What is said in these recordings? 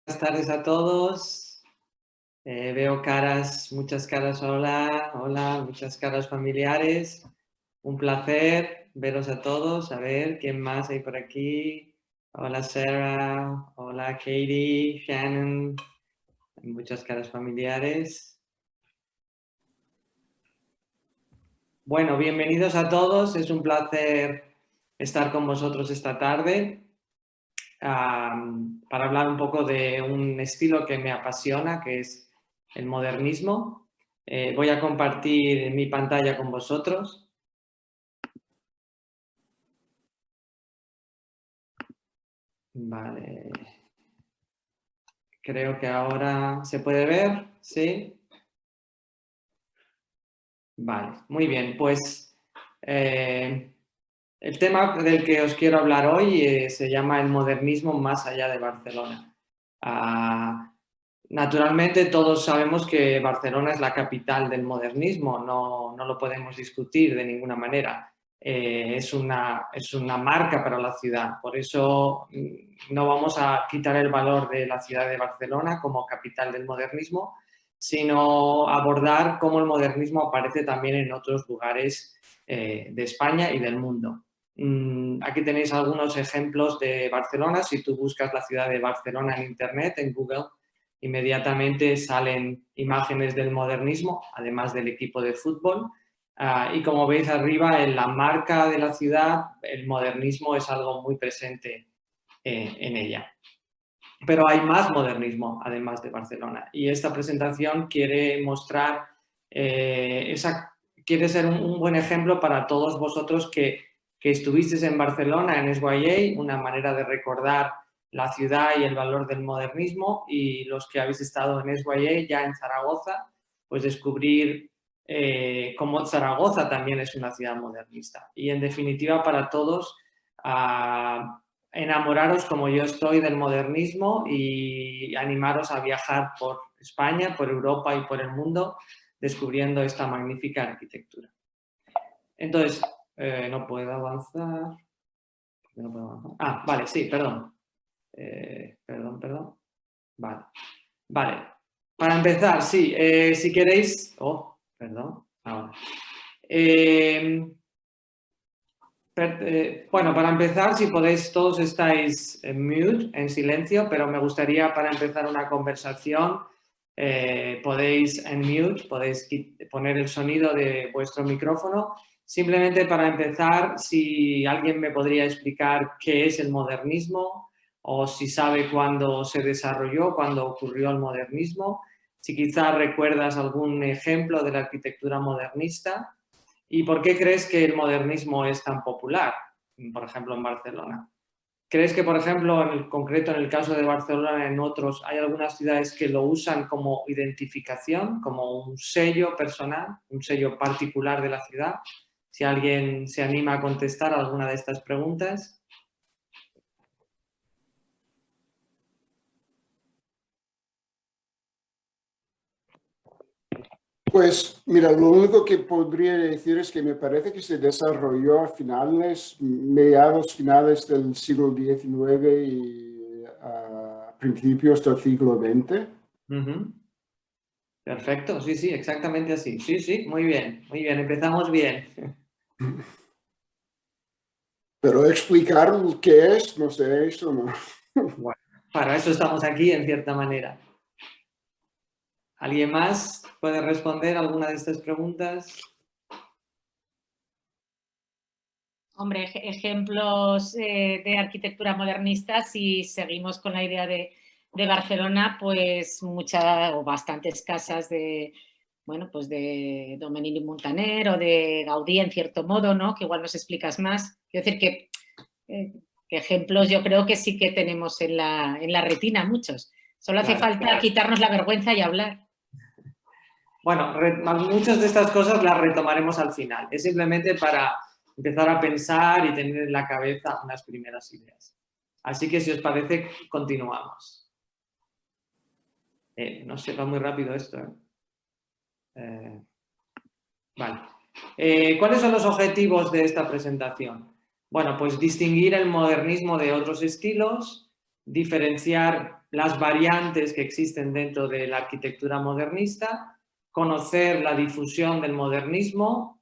Buenas tardes a todos. Veo caras, muchas caras, hola, hola, muchas caras familiares. Un placer veros a todos. A ver, ¿quién más hay por aquí? Hola Sarah, hola Katie, Shannon, muchas caras familiares. Bueno, bienvenidos a todos. Es un placer estar con vosotros esta tarde. Para hablar un poco de un estilo que me apasiona, que es el modernismo. Voy a compartir mi pantalla con vosotros. Vale. Creo que ahora se puede ver, ¿sí? Vale, muy bien. Pues el tema del que os quiero hablar hoy se llama el modernismo más allá de Barcelona. Naturalmente todos sabemos que Barcelona es la capital del modernismo, no lo podemos discutir de ninguna manera. Es una marca para la ciudad, por eso no vamos a quitar el valor de la ciudad de Barcelona como capital del modernismo, sino abordar cómo el modernismo aparece también en otros lugares de España y del mundo. Aquí tenéis algunos ejemplos de Barcelona. Si tú buscas la ciudad de Barcelona en Internet, en Google, inmediatamente salen imágenes del modernismo, además del equipo de fútbol. Y como veis arriba, en la marca de la ciudad, el modernismo es algo muy presente en ella. Pero hay más modernismo, además de Barcelona. Y esta presentación quiere mostrar, quiere ser un buen ejemplo para todos vosotros que estuvisteis en Barcelona, en SYA, una manera de recordar la ciudad y el valor del modernismo, y los que habéis estado en SYA, ya en Zaragoza, pues descubrir cómo Zaragoza también es una ciudad modernista. Y en definitiva, para todos, enamoraros como yo estoy del modernismo y animaros a viajar por España, por Europa y por el mundo descubriendo esta magnífica arquitectura. Entonces, no puedo avanzar. No puedo avanzar. Ah, vale, sí, perdón. Perdón. Vale. Para empezar, sí, si queréis... Oh, perdón. Ahora. Bueno, para empezar, si podéis, todos estáis en mute, en silencio, pero me gustaría para empezar una conversación, podéis en mute, podéis poner el sonido de vuestro micrófono. Simplemente para empezar, si alguien me podría explicar qué es el modernismo o si sabe cuándo se desarrolló, cuándo ocurrió el modernismo, si quizás recuerdas algún ejemplo de la arquitectura modernista. ¿Y por qué crees que el modernismo es tan popular, por ejemplo, en Barcelona? ¿Crees que, por ejemplo, en el concreto, en el caso de Barcelona, en otros, hay algunas ciudades que lo usan como identificación, como un sello personal, un sello particular de la ciudad? Si alguien se anima a contestar alguna de estas preguntas. Pues mira, lo único que podría decir es que me parece que se desarrolló a mediados finales del siglo XIX y a principios del siglo XX. Perfecto, sí, exactamente así. Sí, muy bien, empezamos bien. Pero explicar qué es, no sé, eso no. Bueno, para eso estamos aquí, en cierta manera. ¿Alguien más puede responder alguna de estas preguntas? Hombre, ejemplos de arquitectura modernista, si seguimos con la idea de Barcelona, pues muchas o bastantes casas de, bueno, pues de Domenico Montaner o de Gaudí, en cierto modo, ¿no? Que igual nos explicas más. Quiero decir que ejemplos yo creo que sí que tenemos en la retina muchos. Solo hace falta quitarnos la vergüenza y hablar. Bueno, muchas de estas cosas las retomaremos al final. Es simplemente para empezar a pensar y tener en la cabeza unas primeras ideas. Así que si os parece, continuamos. No sé, va muy rápido esto. Vale. ¿Cuáles son los objetivos de esta presentación? Bueno, pues distinguir el modernismo de otros estilos, diferenciar las variantes que existen dentro de la arquitectura modernista, conocer la difusión del modernismo,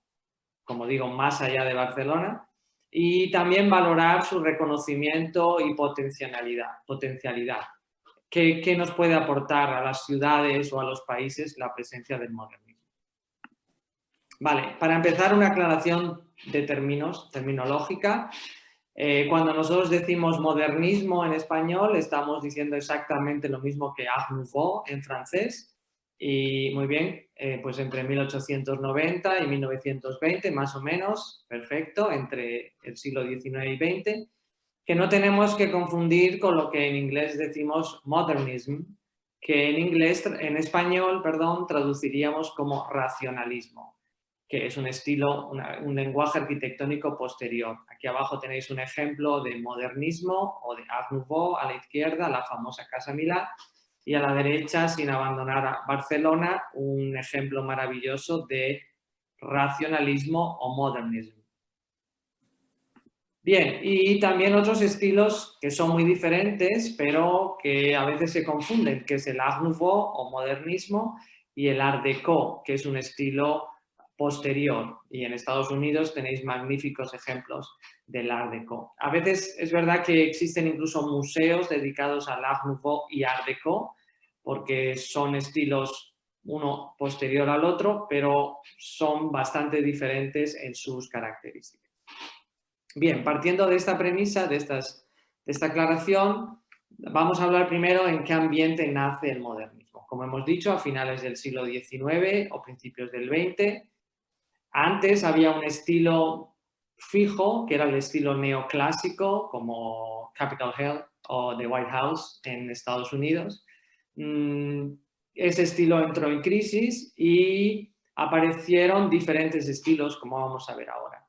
como digo, más allá de Barcelona, y también valorar su reconocimiento y potencialidad. ¿Qué nos puede aportar a las ciudades o a los países la presencia del modernismo? Vale, para empezar, una aclaración de terminológica. Cuando nosotros decimos modernismo en español, estamos diciendo exactamente lo mismo que Art Nouveau en francés. Y muy bien, pues entre 1890 y 1920, más o menos, perfecto, entre el siglo XIX y XX, que no tenemos que confundir con lo que en inglés decimos modernism, que en español, perdón, traduciríamos como racionalismo, que es un estilo, un lenguaje arquitectónico posterior. Aquí abajo tenéis un ejemplo de modernismo o de Art Nouveau, a la izquierda la famosa Casa Milà, y a la derecha, sin abandonar a Barcelona, un ejemplo maravilloso de racionalismo o modernismo. Bien, y también otros estilos que son muy diferentes, pero que a veces se confunden, que es el Art Nouveau o modernismo y el Art Déco, que es un estilo posterior. Y en Estados Unidos tenéis magníficos ejemplos del Art Déco. A veces es verdad que existen incluso museos dedicados al Art Nouveau y Art Déco, porque son estilos uno posterior al otro, pero son bastante diferentes en sus características. Bien, partiendo de esta premisa, de esta aclaración, vamos a hablar primero en qué ambiente nace el modernismo. Como hemos dicho, a finales del siglo XIX o principios del XX, antes había un estilo fijo, que era el estilo neoclásico, como Capitol Hill o The White House en Estados Unidos. Ese estilo entró en crisis y aparecieron diferentes estilos, como vamos a ver ahora.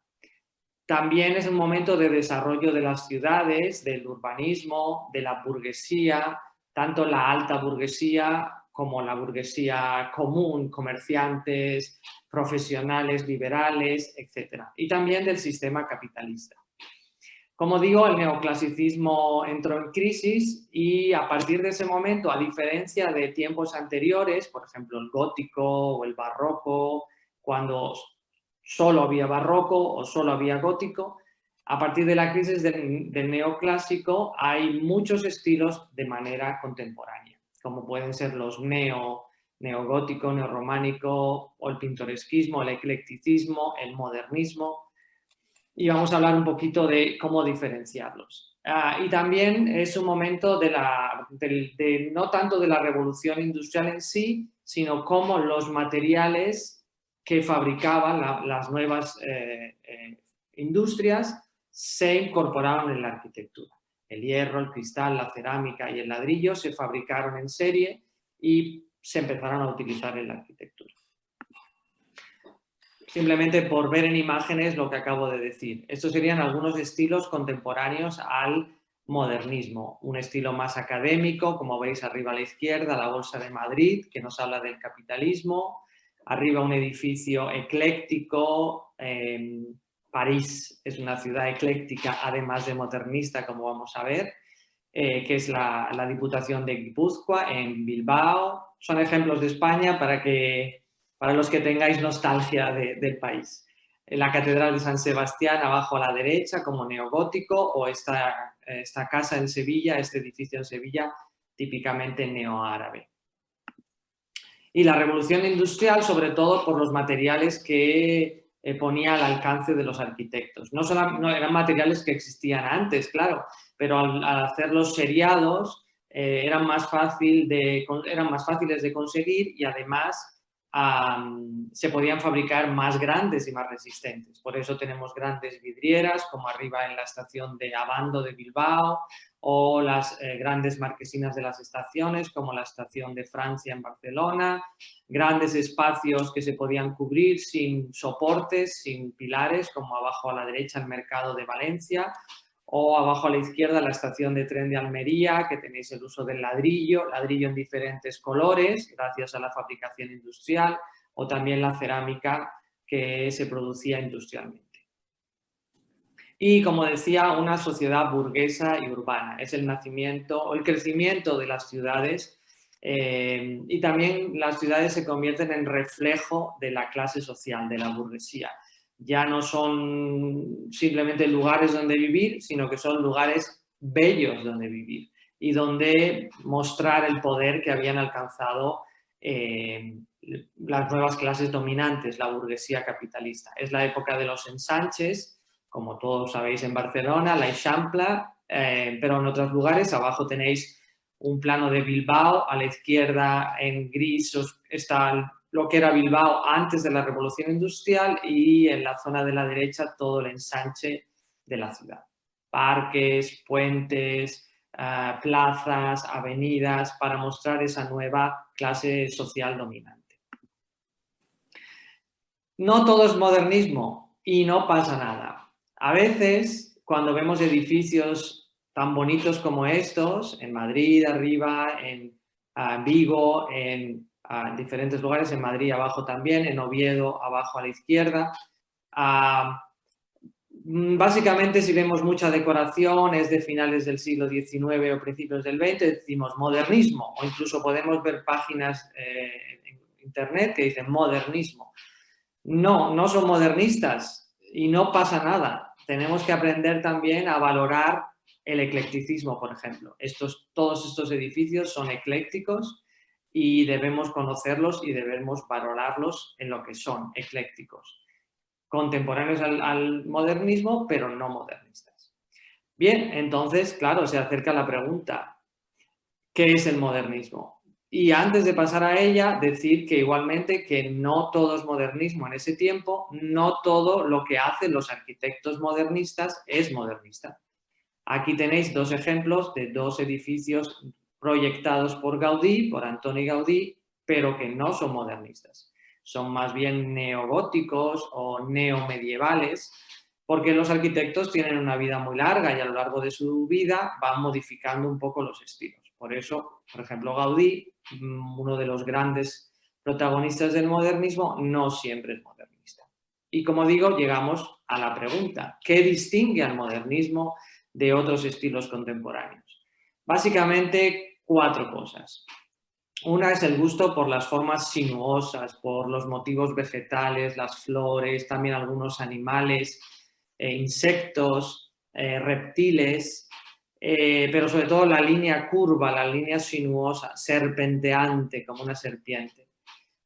También es un momento de desarrollo de las ciudades, del urbanismo, de la burguesía, tanto la alta burguesía como la burguesía común, comerciantes, profesionales, liberales, etc. Y también del sistema capitalista. Como digo, el neoclasicismo entró en crisis y a partir de ese momento, a diferencia de tiempos anteriores, por ejemplo el gótico o el barroco, cuando solo había barroco o solo había gótico, a partir de la crisis del neoclásico hay muchos estilos de manera contemporánea, como pueden ser los neogótico, neorrománico o el pintoresquismo, el eclecticismo, el modernismo. Y vamos a hablar un poquito de cómo diferenciarlos. Y también es un momento no tanto de la revolución industrial en sí, sino cómo los materiales que fabricaban las nuevas industrias se incorporaron en la arquitectura. El hierro, el cristal, la cerámica y el ladrillo se fabricaron en serie y se empezaron a utilizar en la arquitectura. Simplemente por ver en imágenes lo que acabo de decir. Estos serían algunos estilos contemporáneos al modernismo. Un estilo más académico, como veis arriba a la izquierda, la Bolsa de Madrid, que nos habla del capitalismo. Arriba un edificio ecléctico. París es una ciudad ecléctica, además de modernista, como vamos a ver, que es la Diputación de Guipúzcoa, en Bilbao. Son ejemplos de España para los que tengáis nostalgia del país. La Catedral de San Sebastián, abajo a la derecha, como neogótico, o esta casa en Sevilla, este edificio en Sevilla, típicamente neoárabe. Y la revolución industrial, sobre todo por los materiales que ponía al alcance de los arquitectos. No eran materiales que existían antes, claro, pero al hacerlos seriados eran más fáciles de conseguir y además se podían fabricar más grandes y más resistentes. Por eso tenemos grandes vidrieras, como arriba en la estación de Abando de Bilbao, o las grandes marquesinas de las estaciones, como la estación de Francia en Barcelona, grandes espacios que se podían cubrir sin soportes, sin pilares, como abajo a la derecha el mercado de Valencia, o abajo a la izquierda la estación de tren de Almería, que tenéis el uso del ladrillo en diferentes colores, gracias a la fabricación industrial, o también la cerámica que se producía industrialmente. Y, como decía, una sociedad burguesa y urbana. Es el nacimiento o el crecimiento de las ciudades, y también las ciudades se convierten en reflejo de la clase social, de la burguesía. Ya no son simplemente lugares donde vivir, sino que son lugares bellos donde vivir y donde mostrar el poder que habían alcanzado las nuevas clases dominantes, la burguesía capitalista. Es la época de los ensanches, como todos sabéis, en Barcelona, la Eixample, pero en otros lugares. Abajo tenéis un plano de Bilbao, a la izquierda en gris está lo que era Bilbao antes de la Revolución Industrial, y en la zona de la derecha todo el ensanche de la ciudad. Parques, puentes, plazas, avenidas, para mostrar esa nueva clase social dominante. No todo es modernismo y no pasa nada. A veces, cuando vemos edificios tan bonitos como estos, en Madrid arriba, en Vigo, en diferentes lugares, en Madrid abajo también, en Oviedo abajo a la izquierda, básicamente, si vemos mucha decoración, es de finales del siglo XIX o principios del XX, decimos modernismo, o incluso podemos ver páginas en internet que dicen modernismo. No, no son modernistas y no pasa nada. Tenemos que aprender también a valorar el eclecticismo, por ejemplo. Todos estos edificios son eclécticos y debemos conocerlos y debemos valorarlos en lo que son eclécticos. Contemporáneos al modernismo, pero no modernistas. Bien, entonces, claro, se acerca la pregunta, ¿qué es el modernismo? Y antes de pasar a ella, decir que igualmente que no todo es modernismo en ese tiempo, no todo lo que hacen los arquitectos modernistas es modernista. Aquí tenéis dos ejemplos de dos edificios proyectados por Gaudí, por Antoni Gaudí, pero que no son modernistas. Son más bien neogóticos o neomedievales, porque los arquitectos tienen una vida muy larga y a lo largo de su vida van modificando un poco los estilos. Por eso, por ejemplo, Gaudí, uno de los grandes protagonistas del modernismo, no siempre es modernista. Y, como digo, llegamos a la pregunta, ¿qué distingue al modernismo de otros estilos contemporáneos? Básicamente, 4 cosas. Una es el gusto por las formas sinuosas, por los motivos vegetales, las flores, también algunos animales, insectos, reptiles, pero sobre todo la línea curva, la línea sinuosa, serpenteante, como una serpiente.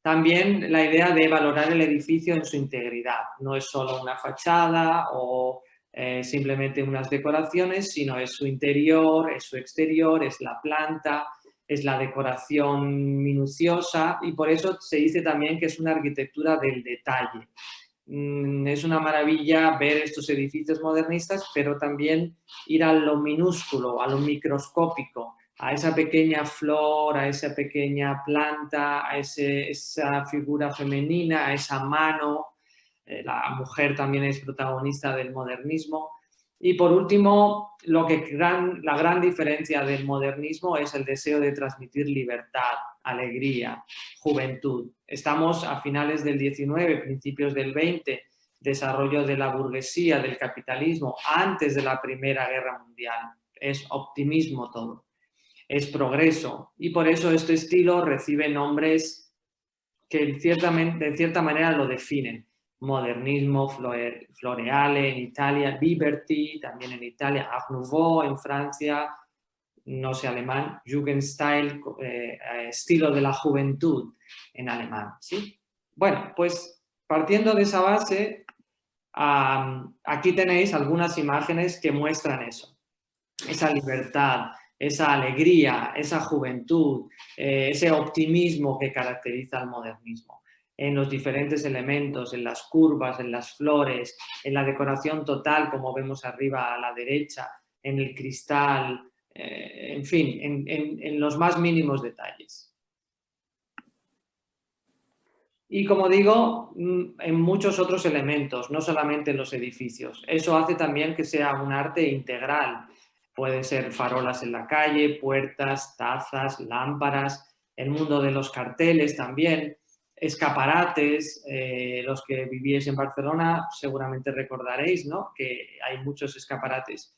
También la idea de valorar el edificio en su integridad. No es solo una fachada o simplemente unas decoraciones, sino es su interior, es su exterior, es la planta, es la decoración minuciosa, y por eso se dice también que es una arquitectura del detalle. Es una maravilla ver estos edificios modernistas, pero también ir a lo minúsculo, a lo microscópico, a esa pequeña flor, a esa pequeña planta, a esa figura femenina, a esa mano. La mujer también es protagonista del modernismo. Y, por último, la gran diferencia del modernismo es el deseo de transmitir libertad, alegría, juventud. Estamos a finales del XIX, principios del XX, desarrollo de la burguesía, del capitalismo, antes de la Primera Guerra Mundial. Es optimismo todo, es progreso, y por eso este estilo recibe nombres que de cierta manera lo definen. Modernismo, Floreale en Italia, Liberty también en Italia, Art Nouveau en Francia, no sé alemán, Jugendstil, estilo de la juventud en alemán, ¿sí? Bueno, pues partiendo de esa base, aquí tenéis algunas imágenes que muestran eso, esa libertad, esa alegría, esa juventud, ese optimismo que caracteriza al modernismo, en los diferentes elementos, en las curvas, en las flores, en la decoración total, como vemos arriba a la derecha, en el cristal, en fin, en los más mínimos detalles. Y, como digo, en muchos otros elementos, no solamente en los edificios. Eso hace también que sea un arte integral. Puede ser farolas en la calle, puertas, tazas, lámparas, el mundo de los carteles también. escaparates, los que vivíais en Barcelona seguramente recordaréis, ¿no?, que hay muchos escaparates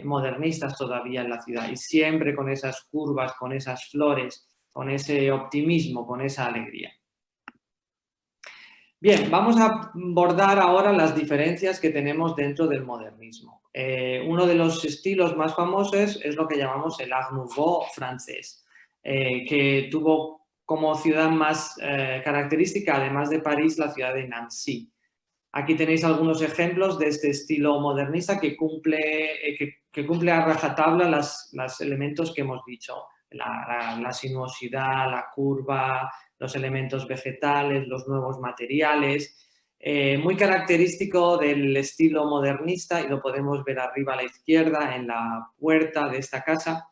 modernistas todavía en la ciudad y siempre con esas curvas, con esas flores, con ese optimismo, con esa alegría. Bien, vamos a abordar ahora las diferencias que tenemos dentro del modernismo. Uno de los estilos más famosos es lo que llamamos el Art Nouveau francés, que tuvo como ciudad más característica, además de París, la ciudad de Nancy. Aquí tenéis algunos ejemplos de este estilo modernista que cumple a rajatabla los elementos que hemos dicho, la sinuosidad, la curva, los elementos vegetales, los nuevos materiales. Muy característico del estilo modernista, y lo podemos ver arriba a la izquierda en la puerta de esta casa,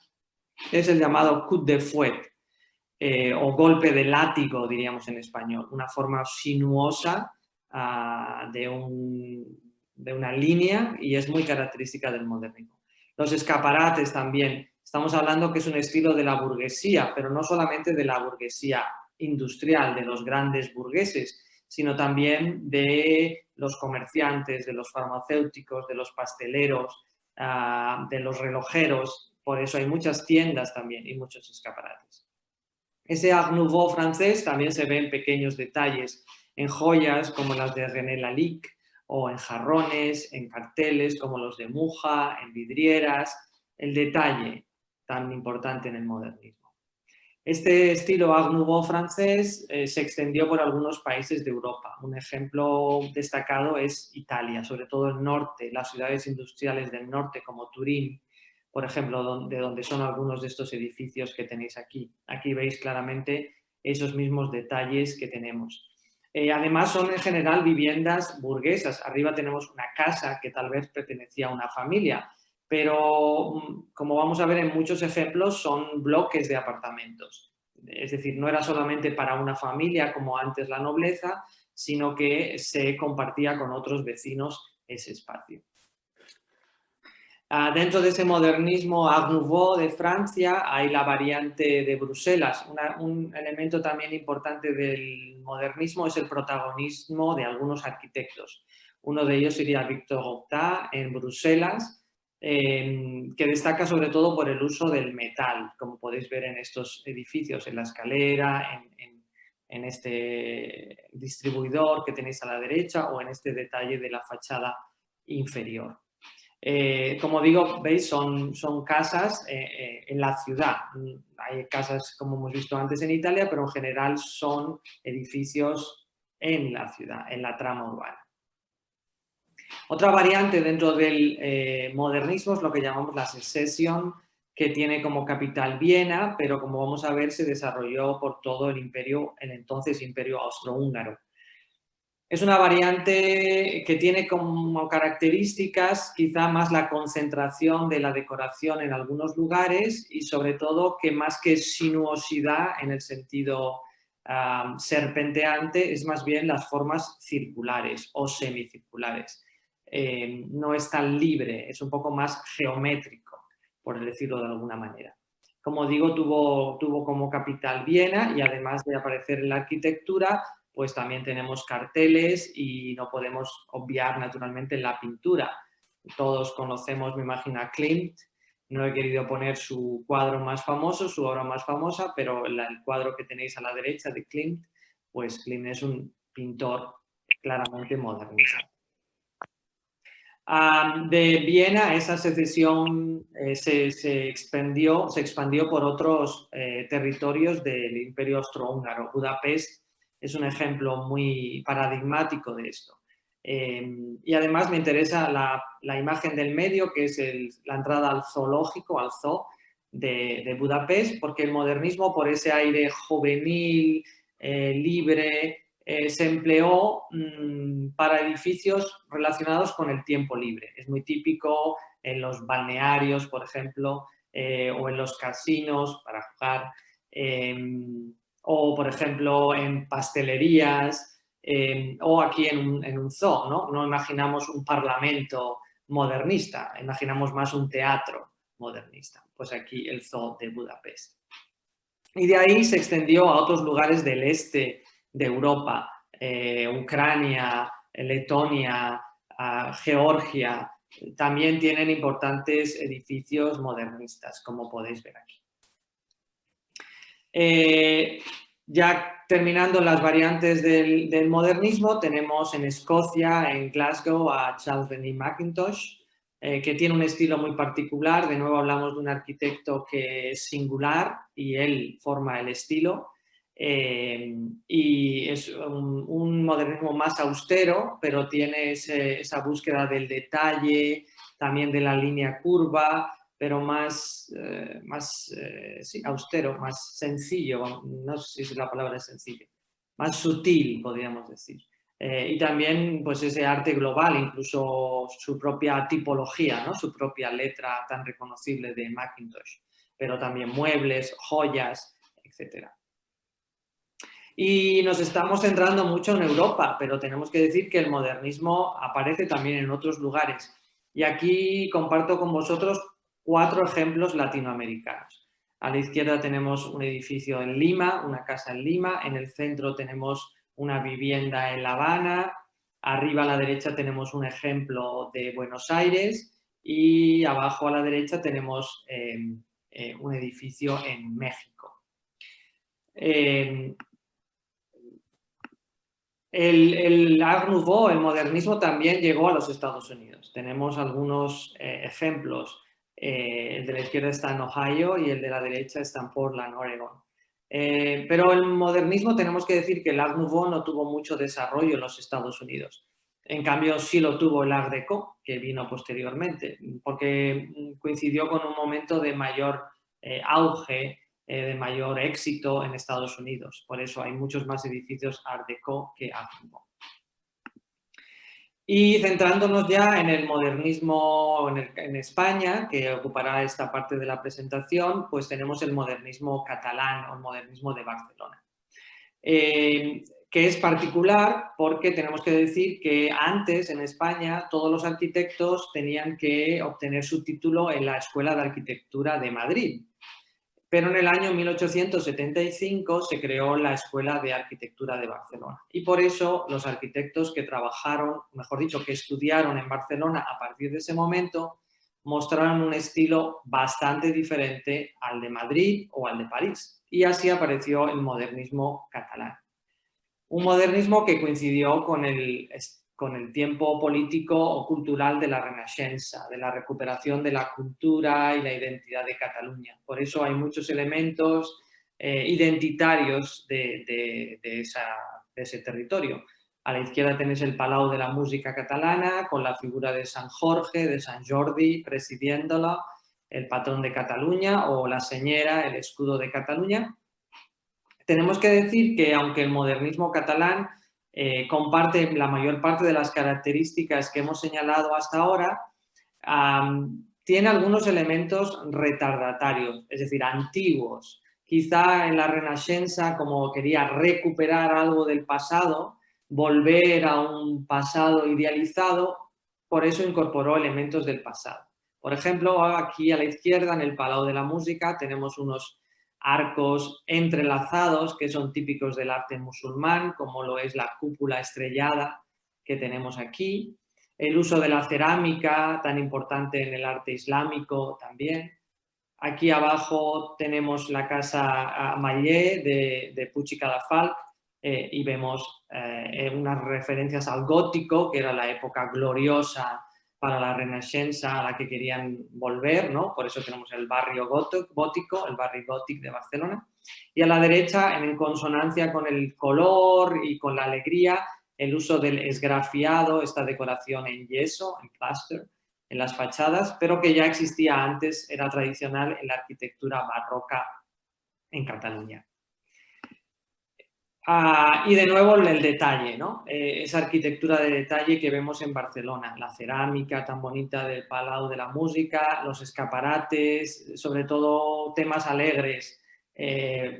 es el llamado coup de fouet, o golpe de látigo, diríamos en español, una forma sinuosa de una línea, y es muy característica del modernismo. Los escaparates también, estamos hablando que es un estilo de la burguesía, pero no solamente de la burguesía industrial, de los grandes burgueses, sino también de los comerciantes, de los farmacéuticos, de los pasteleros, de los relojeros. Por eso hay muchas tiendas también y muchos escaparates. Ese Art Nouveau francés también se ve en pequeños detalles, en joyas como las de René Lalique, o en jarrones, en carteles como los de Mucha, en vidrieras, el detalle tan importante en el modernismo. Este estilo Art Nouveau francés se extendió por algunos países de Europa. Un ejemplo destacado es Italia, sobre todo el norte, las ciudades industriales del norte como Turín, por ejemplo, de donde son algunos de estos edificios que tenéis aquí. Aquí veis claramente esos mismos detalles que tenemos. Además, son en general viviendas burguesas. Arriba tenemos una casa que tal vez pertenecía a una familia, pero como vamos a ver en muchos ejemplos, son bloques de apartamentos. Es decir, no era solamente para una familia como antes la nobleza, sino que se compartía con otros vecinos ese espacio. Dentro de ese modernismo Art Nouveau de Francia hay la variante de Bruselas. Un elemento también importante del modernismo es el protagonismo de algunos arquitectos. Uno de ellos sería Victor Octa en Bruselas, que destaca sobre todo por el uso del metal, como podéis ver en estos edificios, en la escalera, en este distribuidor que tenéis a la derecha o en este detalle de la fachada inferior. Como digo, veis, son casas en la ciudad. Hay casas, como hemos visto antes, en Italia, pero en general son edificios en la ciudad, en la trama urbana. Otra variante dentro del modernismo es lo que llamamos la Secesión, que tiene como capital Viena, pero como vamos a ver se desarrolló por todo el entonces imperio austrohúngaro. Es una variante que tiene como características quizá más la concentración de la decoración en algunos lugares y sobre todo que más que sinuosidad en el sentido serpenteante es más bien las formas circulares o semicirculares. No es tan libre, es un poco más geométrico, por decirlo de alguna manera. Como digo, tuvo como capital Viena y además de aparecer en la arquitectura, pues también tenemos carteles y no podemos obviar naturalmente la pintura. Todos conocemos, me imagino, a Klimt. No he querido poner su cuadro más famoso, su obra más famosa, pero el cuadro que tenéis a la derecha de Klimt, pues Klimt es un pintor claramente modernista. De Viena esa secesión se expandió por otros territorios del Imperio Austrohúngaro. Budapest es un ejemplo muy paradigmático de esto. Y además me interesa la imagen del medio, que es la entrada al zoológico, al zoo de Budapest, porque el modernismo, por ese aire juvenil, libre, se empleó para edificios relacionados con el tiempo libre. Es muy típico en los balnearios, por ejemplo, o en los casinos para jugar, o por ejemplo en pastelerías, o aquí en un zoo, ¿no? No imaginamos un parlamento modernista, imaginamos más un teatro modernista. Pues aquí el zoo de Budapest. Y de ahí se extendió a otros lugares del este de Europa, Ucrania, Letonia, Georgia, también tienen importantes edificios modernistas, como podéis ver aquí. Ya terminando las variantes del modernismo, tenemos en Escocia, en Glasgow, a Charles Denis Mackintosh, que tiene un estilo muy particular. De nuevo hablamos de un arquitecto que es singular y él forma el estilo. Y es un modernismo más austero, pero tiene esa búsqueda del detalle, también de la línea curva, pero más sí, austero, más sencillo, no sé si la palabra es sencillo, más sutil, podríamos decir. Y también pues ese arte global, incluso su propia tipología, ¿no? Su propia letra tan reconocible de Mackintosh, pero también muebles, joyas, etc. Y nos estamos centrando mucho en Europa, pero tenemos que decir que el modernismo aparece también en otros lugares. Y aquí comparto con vosotros 4 ejemplos latinoamericanos. A la izquierda tenemos un edificio en Lima, una casa en Lima. En el centro tenemos una vivienda en La Habana. Arriba a la derecha tenemos un ejemplo de Buenos Aires. Y abajo a la derecha tenemos un edificio en México. El Art Nouveau, el modernismo, también llegó a los Estados Unidos. Tenemos algunos ejemplos. El de la izquierda está en Ohio y el de la derecha está en Portland, Oregon. Pero el modernismo, tenemos que decir que el Art Nouveau no tuvo mucho desarrollo en los Estados Unidos. En cambio, sí lo tuvo el Art Deco, que vino posteriormente, porque coincidió con un momento de mayor auge, de mayor éxito en Estados Unidos. Por eso hay muchos más edificios Art Deco que Art Nouveau. Y centrándonos ya en el modernismo en España, que ocupará esta parte de la presentación, pues tenemos el modernismo catalán o el modernismo de Barcelona. Que es particular porque tenemos que decir que antes en España todos los arquitectos tenían que obtener su título en la Escuela de Arquitectura de Madrid. Pero en el año 1875 se creó la Escuela de Arquitectura de Barcelona. Y por eso los arquitectos que trabajaron, mejor dicho, que estudiaron en Barcelona a partir de ese momento, mostraron un estilo bastante diferente al de Madrid o al de París. Y así apareció el modernismo catalán. Un modernismo que coincidió con el tiempo político o cultural de la Renaixença, de la recuperación de la cultura y la identidad de Cataluña. Por eso hay muchos elementos identitarios de ese territorio. A la izquierda tenéis el Palau de la Música Catalana, con la figura de San Jorge, de San Jordi, presidiéndola, el patrón de Cataluña, o la señera, el escudo de Cataluña. Tenemos que decir que aunque el modernismo catalán comparte la mayor parte de las características que hemos señalado hasta ahora, tiene algunos elementos retardatarios, es decir, antiguos. Quizá en la Renaixença, como quería recuperar algo del pasado, volver a un pasado idealizado, por eso incorporó elementos del pasado. Por ejemplo, aquí a la izquierda, en el Palau de la Música, tenemos unos arcos entrelazados que son típicos del arte musulmán, como lo es la cúpula estrellada que tenemos aquí. El uso de la cerámica, tan importante en el arte islámico también. Aquí abajo tenemos la casa Mallé de Puig i Cadafalch y vemos unas referencias al gótico, que era la época gloriosa para la Renaixença a la que querían volver, ¿no? Por eso tenemos el barrio gótico, el barrio gótico de Barcelona. Y a la derecha, en consonancia con el color y con la alegría, el uso del esgrafiado, esta decoración en yeso, en plaster, en las fachadas, pero que ya existía antes, era tradicional en la arquitectura barroca en Cataluña. Y de nuevo el detalle, ¿no? Esa arquitectura de detalle que vemos en Barcelona, la cerámica tan bonita del Palau de la Música, los escaparates, sobre todo temas alegres,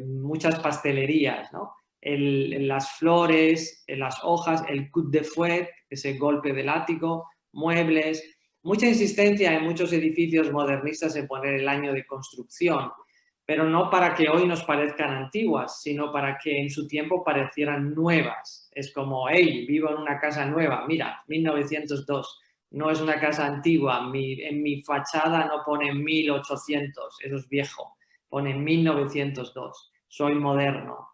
muchas pastelerías, ¿no? Las flores, las hojas, el coup de fouet, ese golpe de látigo, muebles, mucha insistencia en muchos edificios modernistas en poner el año de construcción. pero no para que hoy nos parezcan antiguas, sino para que en su tiempo parecieran nuevas. Es como, hey, vivo en una casa nueva, mira, 1902, no es una casa antigua, en mi fachada no pone 1800, eso es viejo, pone 1902, soy moderno.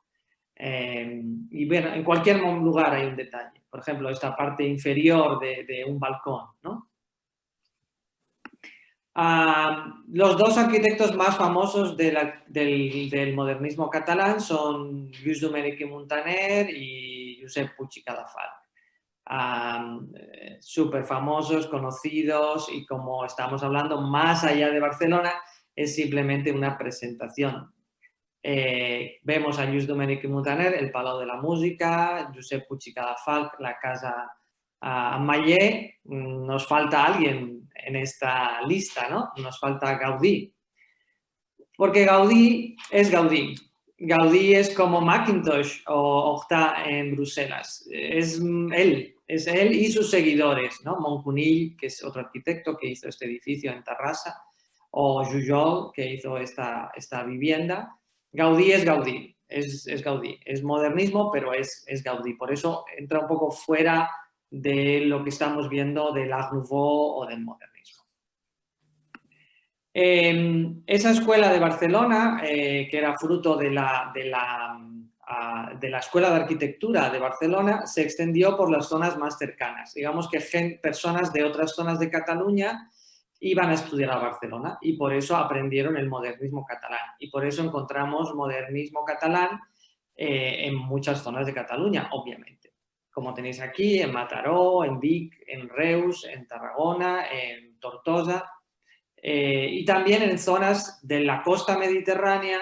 Y bueno, en cualquier lugar hay un detalle. Por ejemplo, esta parte inferior de un balcón, ¿no? Los dos arquitectos más famosos del modernismo catalán son Lluís Domènech i Muntaner y Josep Puig i Cadafalch. Súper famosos, conocidos, y como estamos hablando, más allá de Barcelona, es simplemente una presentación. Vemos a Lluís Domènech i Muntaner, el Palau de la Música, Josep Puig i Cadafalch, la Casa Ametller. Nos falta alguien en esta lista, ¿no? Nos falta Gaudí. Porque Gaudí es Gaudí. Gaudí es como Macintosh o Octa en Bruselas. Es él y sus seguidores, ¿no? Moncunill, que es otro arquitecto que hizo este edificio en Terrassa, o Jujol, que hizo esta vivienda. Gaudí es Gaudí, es Gaudí. Es modernismo, pero es Gaudí. Por eso entra un poco fuera de lo que estamos viendo del Art Nouveau o del modernismo. Esa escuela de Barcelona, que era fruto de la Escuela de Arquitectura de Barcelona, se extendió por las zonas más cercanas. Digamos que personas de otras zonas de Cataluña iban a estudiar a Barcelona y por eso aprendieron el modernismo catalán. Y por eso encontramos modernismo catalán en muchas zonas de Cataluña, obviamente. Como tenéis aquí, en Mataró, en Vic, en Reus, en Tarragona, en Tortosa. Y también en zonas de la costa mediterránea,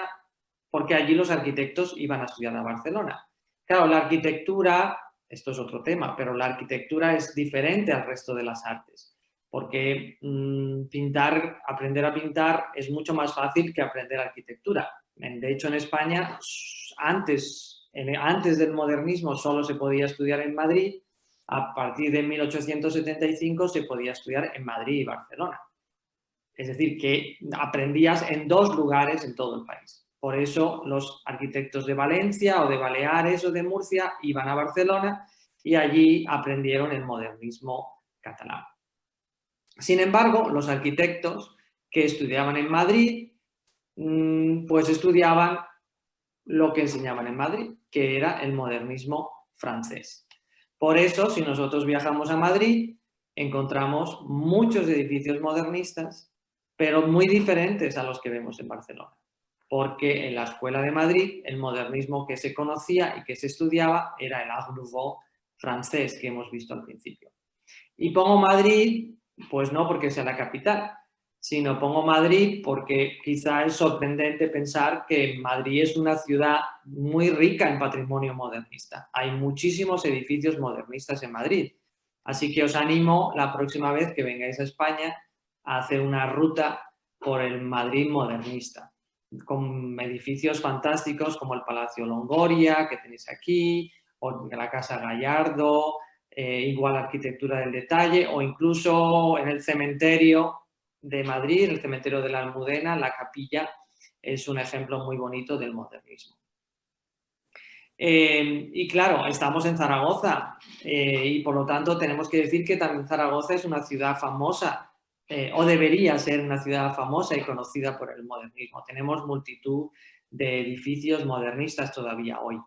porque allí los arquitectos iban a estudiar a Barcelona. Claro, la arquitectura, esto es otro tema, pero la arquitectura es diferente al resto de las artes, porque aprender a pintar es mucho más fácil que aprender arquitectura. De hecho, en España, antes del modernismo solo se podía estudiar en Madrid. A partir de 1875 se podía estudiar en Madrid y Barcelona. Es decir, que aprendías en dos lugares en todo el país. Por eso los arquitectos de Valencia o de Baleares o de Murcia iban a Barcelona y allí aprendieron el modernismo catalán. Sin embargo, los arquitectos que estudiaban en Madrid, pues estudiaban lo que enseñaban en Madrid, que era el modernismo francés. Por eso, si nosotros viajamos a Madrid, encontramos muchos edificios modernistas, pero muy diferentes a los que vemos en Barcelona. Porque en la Escuela de Madrid, el modernismo que se conocía y que se estudiaba era el Art Nouveau francés que hemos visto al principio. Y pongo Madrid, pues no porque sea la capital, sino pongo Madrid porque quizá es sorprendente pensar que Madrid es una ciudad muy rica en patrimonio modernista. Hay muchísimos edificios modernistas en Madrid. Así que os animo la próxima vez que vengáis a España a hacer una ruta por el Madrid modernista, con edificios fantásticos como el Palacio Longoria, que tenéis aquí, o la Casa Gallardo, igual arquitectura del detalle, o incluso en el cementerio de Madrid, el cementerio de la Almudena, la capilla, es un ejemplo muy bonito del modernismo. Y claro, estamos en Zaragoza y por lo tanto tenemos que decir que también Zaragoza es una ciudad famosa o debería ser una ciudad famosa y conocida por el modernismo. Tenemos multitud de edificios modernistas todavía hoy.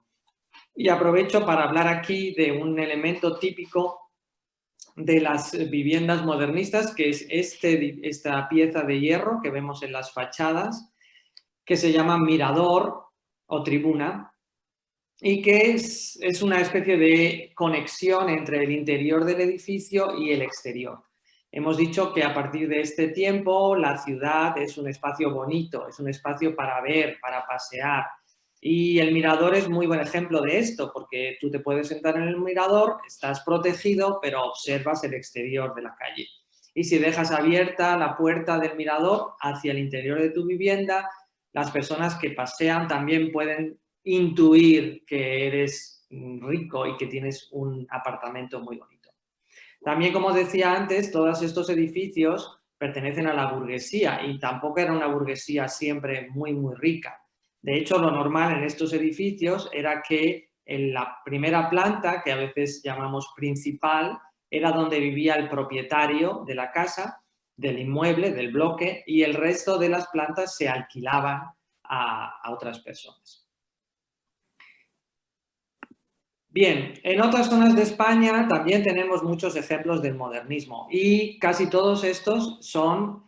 Y aprovecho para hablar aquí de un elemento típico de las viviendas modernistas, que es esta pieza de hierro que vemos en las fachadas, que se llama mirador o tribuna, y que es una especie de conexión entre el interior del edificio y el exterior. Hemos dicho que a partir de este tiempo la ciudad es un espacio bonito, es un espacio para ver, para pasear. Y el mirador es muy buen ejemplo de esto, porque tú te puedes sentar en el mirador, estás protegido, pero observas el exterior de la calle. Y si dejas abierta la puerta del mirador hacia el interior de tu vivienda, las personas que pasean también pueden intuir que eres rico y que tienes un apartamento muy bonito. También, como decía antes, todos estos edificios pertenecen a la burguesía y tampoco era una burguesía siempre muy, muy rica. De hecho, lo normal en estos edificios era que en la primera planta, que a veces llamamos principal, era donde vivía el propietario de la casa, del inmueble, del bloque, y el resto de las plantas se alquilaban a otras personas. Bien, en otras zonas de España también tenemos muchos ejemplos del modernismo y casi todos estos son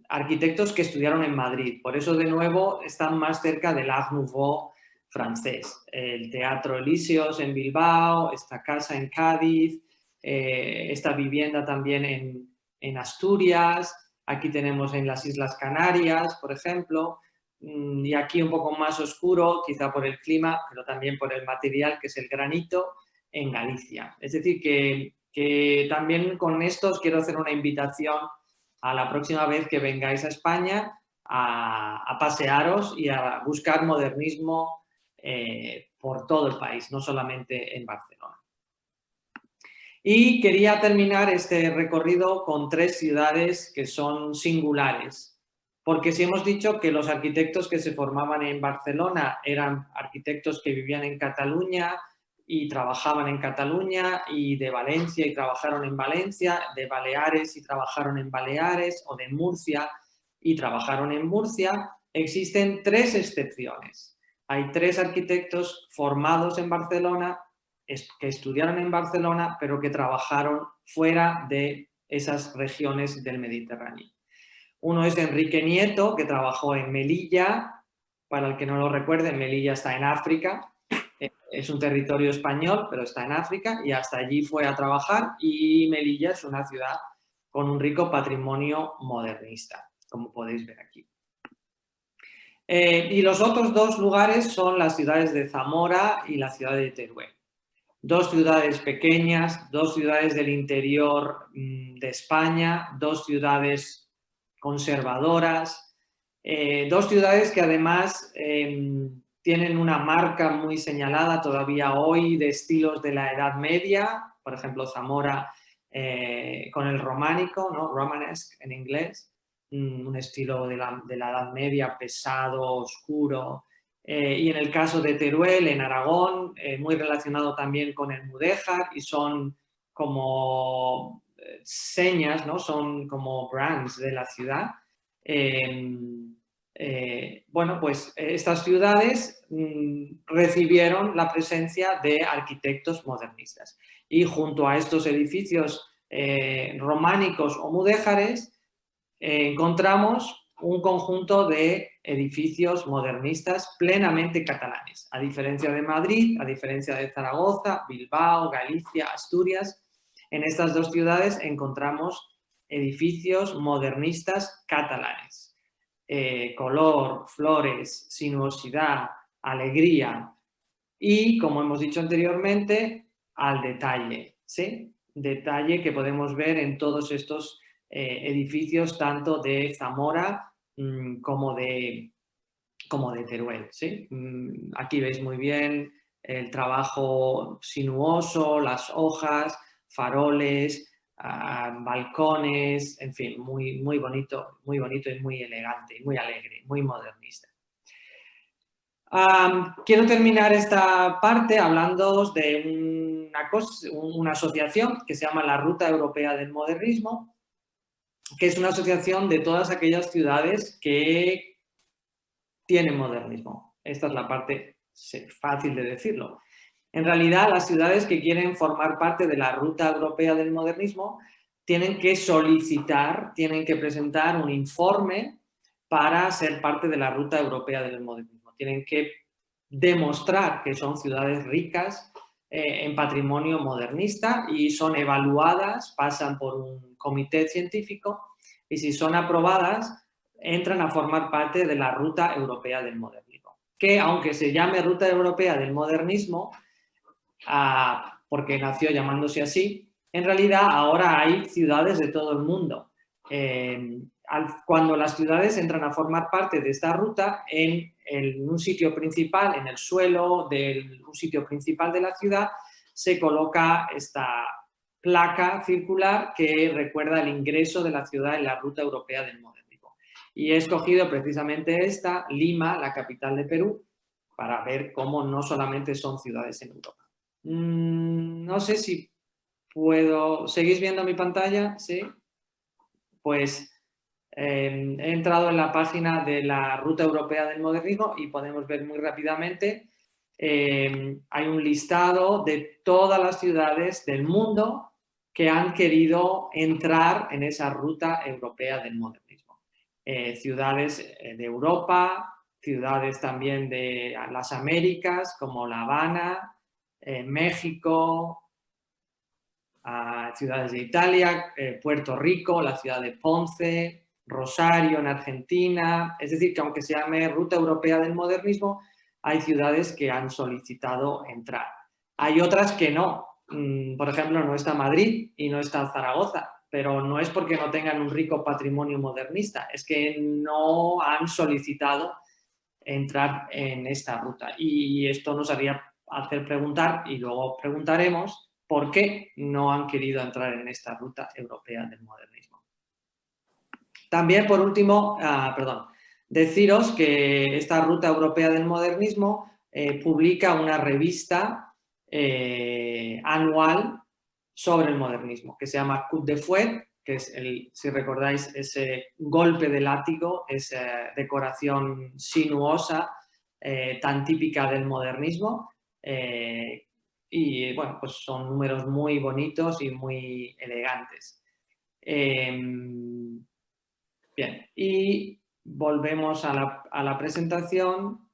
arquitectos que estudiaron en Madrid. Por eso, de nuevo, están más cerca del Art Nouveau francés. El Teatro Elíseos en Bilbao, esta casa en Cádiz, esta vivienda también en Asturias, aquí tenemos en las Islas Canarias, por ejemplo, y aquí un poco más oscuro, quizá por el clima, pero también por el material, que es el granito, en Galicia. Es decir, que también con esto os quiero hacer una invitación a la próxima vez que vengáis a España a pasearos y a buscar modernismo por todo el país, no solamente en Barcelona. Y quería terminar este recorrido con 3 ciudades que son singulares, porque si hemos dicho que los arquitectos que se formaban en Barcelona eran arquitectos que vivían en Cataluña y trabajaban en Cataluña, y de Valencia y trabajaron en Valencia, de Baleares y trabajaron en Baleares, o de Murcia y trabajaron en Murcia, existen 3 excepciones. Hay 3 arquitectos formados en Barcelona, que estudiaron en Barcelona, pero que trabajaron fuera de esas regiones del Mediterráneo. Uno es Enrique Nieto, que trabajó en Melilla. Para el que no lo recuerde, Melilla está en África. Es un territorio español, pero está en África, y hasta allí fue a trabajar, y Melilla es una ciudad con un rico patrimonio modernista, como podéis ver aquí. Y los otros 2 lugares son las ciudades de Zamora y la ciudad de Teruel. 2 ciudades pequeñas, 2 ciudades del interior de España, 2 ciudades conservadoras, 2 ciudades que además tienen una marca muy señalada todavía hoy de estilos de la Edad Media. Por ejemplo, Zamora con el románico, ¿no? Romanesque en inglés, un estilo de la Edad Media pesado, oscuro. Y en el caso de Teruel, en Aragón, muy relacionado también con el mudéjar, y son como señas, ¿no? Son como brands de la ciudad. Bueno, pues estas ciudades recibieron la presencia de arquitectos modernistas, y junto a estos edificios románicos o mudéjares encontramos un conjunto de edificios modernistas plenamente catalanes, a diferencia de Madrid, a diferencia de Zaragoza, Bilbao, Galicia, Asturias. En estas 2 ciudades encontramos edificios modernistas catalanes. Color, flores, sinuosidad, alegría y, como hemos dicho anteriormente, al detalle, ¿sí? Detalle que podemos ver en todos estos edificios, tanto de Zamora como de Teruel, ¿sí? Aquí veis muy bien el trabajo sinuoso, las hojas, faroles, balcones, en fin, muy bonito y muy elegante, muy alegre, muy modernista. Quiero terminar esta parte hablándoos de una asociación que se llama la Ruta Europea del Modernismo, que es una asociación de todas aquellas ciudades que tienen modernismo. Esta es la parte fácil de decirlo. En realidad, las ciudades que quieren formar parte de la Ruta Europea del Modernismo tienen que solicitar, tienen que presentar un informe para ser parte de la Ruta Europea del Modernismo. Tienen que demostrar que son ciudades ricas en patrimonio modernista, y son evaluadas, pasan por un comité científico, y si son aprobadas entran a formar parte de la Ruta Europea del Modernismo, que aunque se llame Ruta Europea del Modernismo, porque nació llamándose así, en realidad ahora hay ciudades de todo el mundo. Cuando las ciudades entran a formar parte de esta ruta, en un sitio principal, en el suelo de un sitio principal de la ciudad, se coloca placa circular que recuerda el ingreso de la ciudad en la ruta europea del modernismo. Y he escogido precisamente esta, Lima, la capital de Perú, para ver cómo no solamente son ciudades en Europa. No sé si puedo... ¿Seguís viendo mi pantalla? ¿Sí? Pues he entrado en la página de la Ruta Europea del Modernismo y podemos ver muy rápidamente, hay un listado de todas las ciudades del mundo que han querido entrar en esa Ruta Europea del Modernismo. Ciudades de Europa, ciudades también de las Américas, como La Habana, México, ciudades de Italia, Puerto Rico, la ciudad de Ponce, Rosario en Argentina. Es decir, que aunque se llame Ruta Europea del Modernismo, hay ciudades que han solicitado entrar. Hay otras que no. Por ejemplo, no está Madrid y no está Zaragoza, pero no es porque no tengan un rico patrimonio modernista, es que no han solicitado entrar en esta ruta. Y esto nos haría hacer preguntar, y luego preguntaremos, ¿por qué no han querido entrar en esta ruta europea del modernismo? También, por último, deciros que esta ruta europea del modernismo publica una revista anual sobre el modernismo, que se llama Coup de Fouet, que es, si recordáis, ese golpe de látigo, esa decoración sinuosa tan típica del modernismo. Y bueno, pues son números muy bonitos y muy elegantes. Bien, y volvemos a la presentación.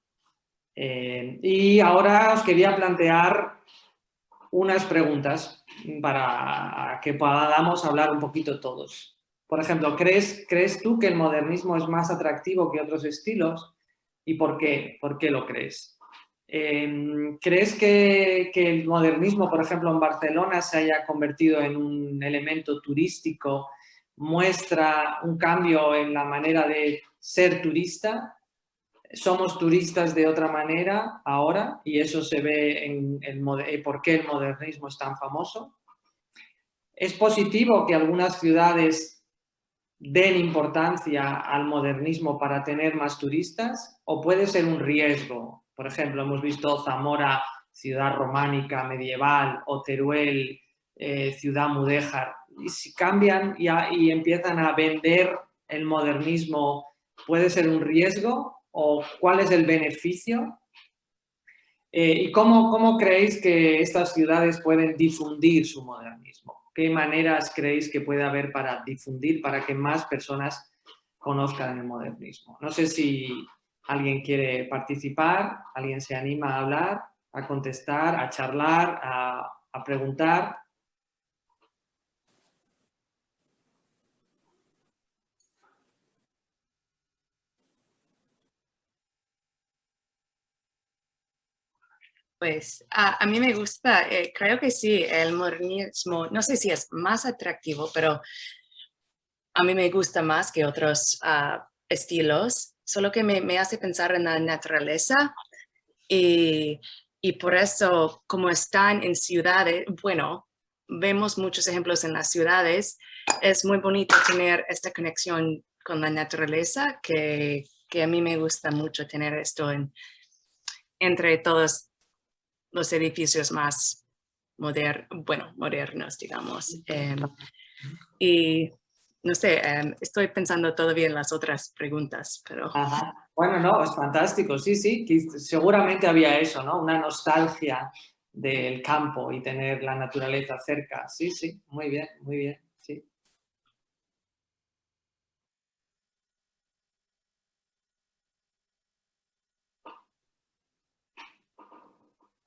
Y ahora os quería plantear unas preguntas para que podamos hablar un poquito todos. Por ejemplo, ¿crees tú que el modernismo es más atractivo que otros estilos? ¿Y por qué? ¿Por qué lo crees? ¿Crees que el modernismo, por ejemplo, en Barcelona se haya convertido en un elemento turístico? ¿Muestra un cambio en la manera de ser turista? ¿Somos turistas de otra manera ahora? Y eso se ve en por qué el modernismo es tan famoso. ¿Es positivo que algunas ciudades den importancia al modernismo para tener más turistas? ¿O puede ser un riesgo? Por ejemplo, hemos visto Zamora, ciudad románica, medieval, o Teruel, ciudad mudéjar. Y si cambian y empiezan a vender el modernismo, ¿puede ser un riesgo? ¿O cuál es el beneficio? ¿Y cómo creéis que estas ciudades pueden difundir su modernismo? ¿Qué maneras creéis que puede haber para difundir, para que más personas conozcan el modernismo? No sé si alguien quiere participar, alguien se anima a hablar, a contestar, a charlar, a preguntar. Pues a mí me gusta, creo que sí, el modernismo, no sé si es más atractivo, pero a mí me gusta más que otros estilos, solo que me hace pensar en la naturaleza y por eso, como están en ciudades, bueno, vemos muchos ejemplos en las ciudades, es muy bonito tener esta conexión con la naturaleza, que a mí me gusta mucho tener esto entre todos los edificios más modernos, digamos. Y no sé, estoy pensando todavía en las otras preguntas, pero... Ajá. Bueno, no, es fantástico, sí, sí, seguramente había eso, ¿no? Una nostalgia del campo y tener la naturaleza cerca. Sí, sí, muy bien, sí.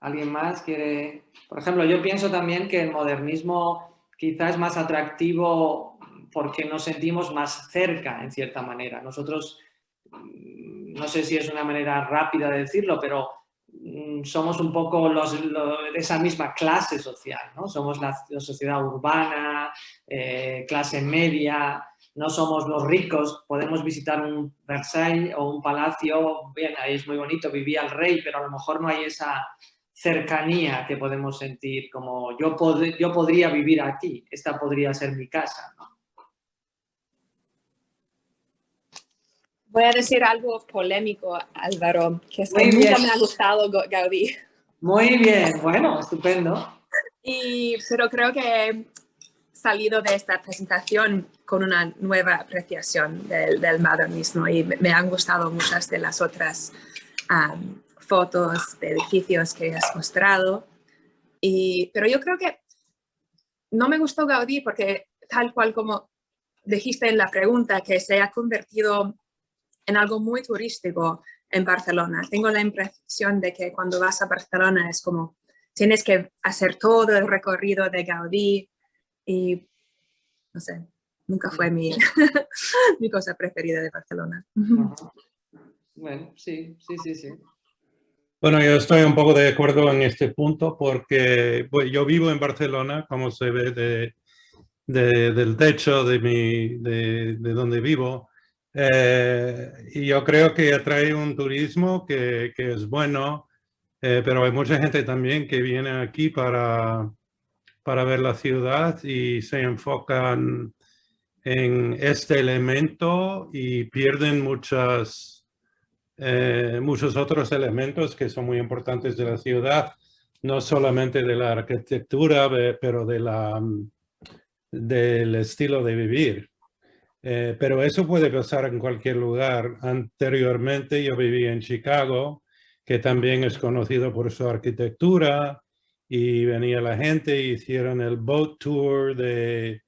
¿Alguien más quiere...? Por ejemplo, yo pienso también que el modernismo quizás es más atractivo porque nos sentimos más cerca, en cierta manera. Nosotros, no sé si es una manera rápida de decirlo, pero somos un poco esa misma clase social, ¿no? Somos la sociedad urbana, clase media, no somos los ricos. Podemos visitar un Versailles o un palacio, bien, ahí es muy bonito, vivía el rey, pero a lo mejor no hay esa cercanía que podemos sentir, como yo podría vivir aquí, esta podría ser mi casa, ¿no? Voy a decir algo polémico, Álvaro, que es que Muy nunca bien. me ha gustado Gaudí. Muy bien, bueno, estupendo. Pero creo que he salido de esta presentación con una nueva apreciación del modernismo y me han gustado muchas de las otras fotos de edificios que has mostrado. Pero yo creo que no me gustó Gaudí porque tal cual como dijiste en la pregunta, que se ha convertido en algo muy turístico en Barcelona. Tengo la impresión de que cuando vas a Barcelona es como tienes que hacer todo el recorrido de Gaudí y no sé, nunca fue mi cosa preferida de Barcelona. Bueno, sí. Bueno, yo estoy un poco de acuerdo en este punto porque yo vivo en Barcelona, como se ve del techo de donde vivo, y yo creo que atrae un turismo que es bueno, pero hay mucha gente también que viene aquí para ver la ciudad y se enfocan en este elemento y pierden muchos otros elementos que son muy importantes de la ciudad, no solamente de la arquitectura, pero del estilo de vivir. Pero eso puede pasar en cualquier lugar. Anteriormente yo vivía en Chicago, que también es conocido por su arquitectura, y venía la gente y hicieron el boat tour de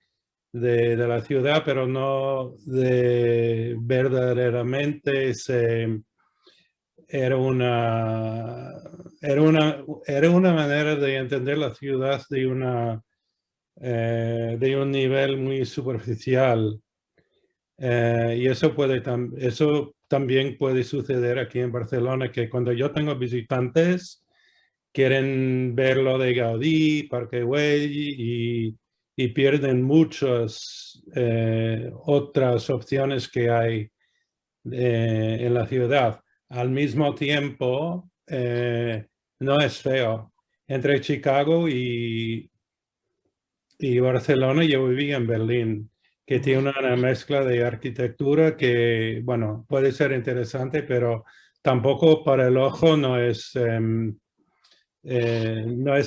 la ciudad, pero no verdaderamente era una manera de entender la ciudad de un nivel muy superficial. Y eso también puede suceder aquí en Barcelona, que cuando yo tengo visitantes quieren ver lo de Gaudí, Parque Güell y pierden muchas otras opciones que hay en la ciudad. Al mismo tiempo, no es feo. Entre Chicago y Barcelona, yo vivía en Berlín, que tiene una mezcla de arquitectura que, bueno, puede ser interesante, pero tampoco para el ojo no es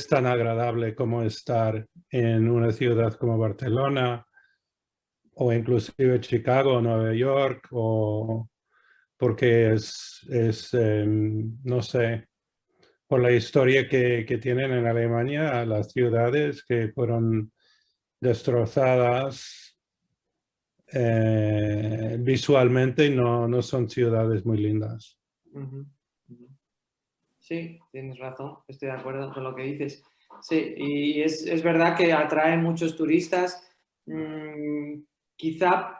tan agradable como estar en una ciudad como Barcelona o inclusive Chicago o Nueva York, porque no sé, por la historia que tienen en Alemania, las ciudades que fueron destrozadas visualmente no son ciudades muy lindas. Sí, tienes razón, estoy de acuerdo con lo que dices. Sí, y es verdad que atraen muchos turistas. Quizá,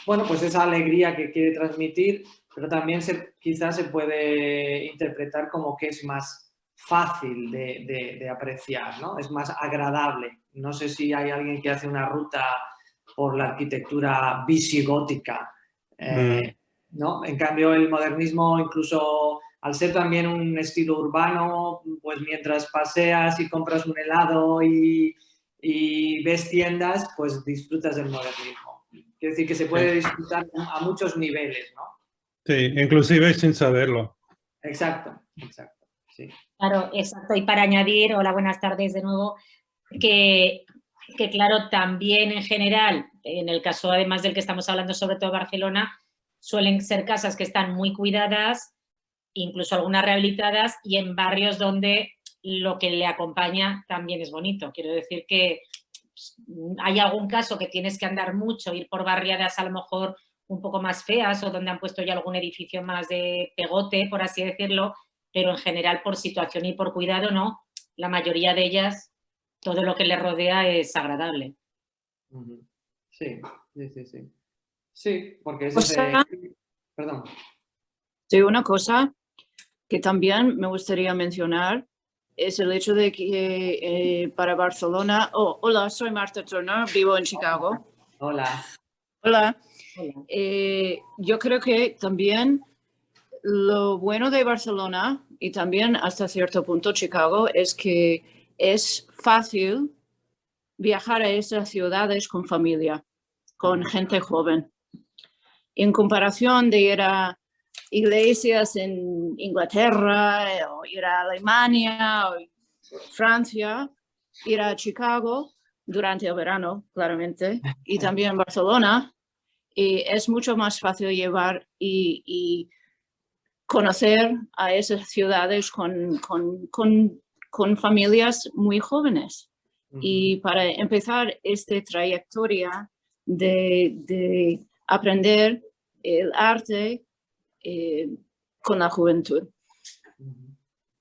bueno, pues esa alegría que quiere transmitir, pero también quizá se puede interpretar como que es más fácil de apreciar, ¿no? Es más agradable. No sé si hay alguien que hace una ruta por la arquitectura visigótica, ¿no? En cambio, el modernismo, incluso al ser también un estilo urbano, pues mientras paseas y compras un helado y ves tiendas, pues disfrutas del modernismo. Quiero decir que se puede disfrutar a muchos niveles, ¿no? Sí, inclusive sin saberlo. Exacto, sí. Claro, exacto. Y para añadir, hola, buenas tardes de nuevo, que claro, también en general, en el caso además del que estamos hablando, sobre todo Barcelona, suelen ser casas que están muy cuidadas, incluso algunas rehabilitadas, y en barrios donde lo que le acompaña también es bonito. Quiero decir que hay algún caso que tienes que andar mucho, ir por barriadas a lo mejor un poco más feas o donde han puesto ya algún edificio más de pegote, por así decirlo, pero en general por situación y por cuidado no. La mayoría de ellas, todo lo que les rodea es agradable. Sí. Sí, porque eso Perdón. Sí, una cosa que también me gustaría mencionar es el hecho de que para Barcelona... hola, soy Marta Turner, vivo en Chicago. Hola. Hola. Yo creo que también lo bueno de Barcelona y también hasta cierto punto Chicago es que es fácil viajar a esas ciudades con familia, con gente joven. En comparación de ir a iglesias en Inglaterra o ir a Alemania o Francia, ir a Chicago durante el verano, claramente, y también Barcelona, y es mucho más fácil llevar y conocer a esas ciudades con familias muy jóvenes. Y para empezar esta trayectoria de aprender el arte con la juventud.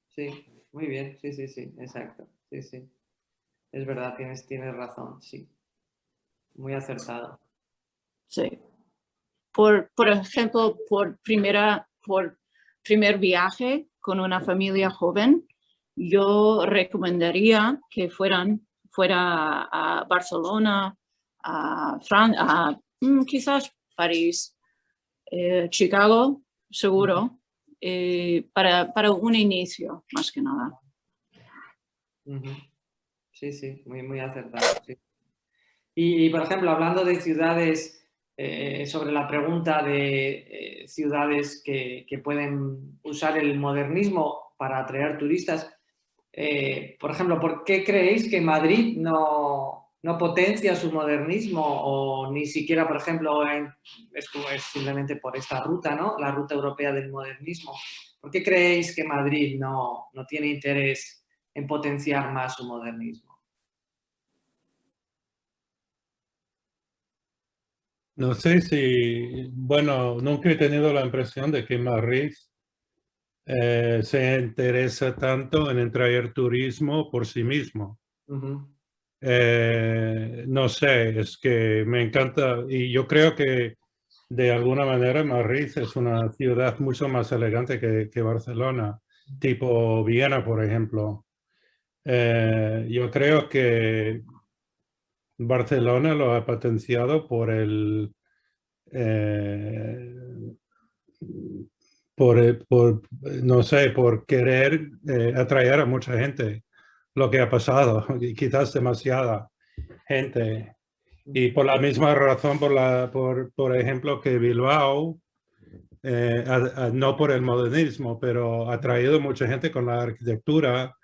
Sí, muy bien, sí, exacto, sí. Es verdad, tienes razón, sí. Muy acertado. Sí. Por ejemplo, por primer viaje con una familia joven, yo recomendaría que fuera a Barcelona, quizás París, Chicago, seguro, para un inicio, más que nada. Sí, muy acertado. Sí. Y, por ejemplo, hablando de ciudades, sobre la pregunta de ciudades que pueden usar el modernismo para atraer turistas, por ejemplo, ¿por qué creéis que Madrid no potencia su modernismo o ni siquiera, por ejemplo, es simplemente por esta ruta, ¿no? La ruta europea del modernismo? ¿Por qué creéis que Madrid no tiene interés en potenciar más su modernismo? No sé si, bueno, nunca he tenido la impresión de que Madrid se interesa tanto en atraer turismo por sí mismo. No sé, es que me encanta y yo creo que de alguna manera Madrid es una ciudad mucho más elegante que Barcelona, tipo Viena, por ejemplo. Yo creo que Barcelona lo ha potenciado por no sé, por querer atraer a mucha gente, lo que ha pasado, y quizás demasiada gente. Y por la misma razón, por ejemplo, que Bilbao, no por el modernismo, pero ha traído mucha gente con la arquitectura,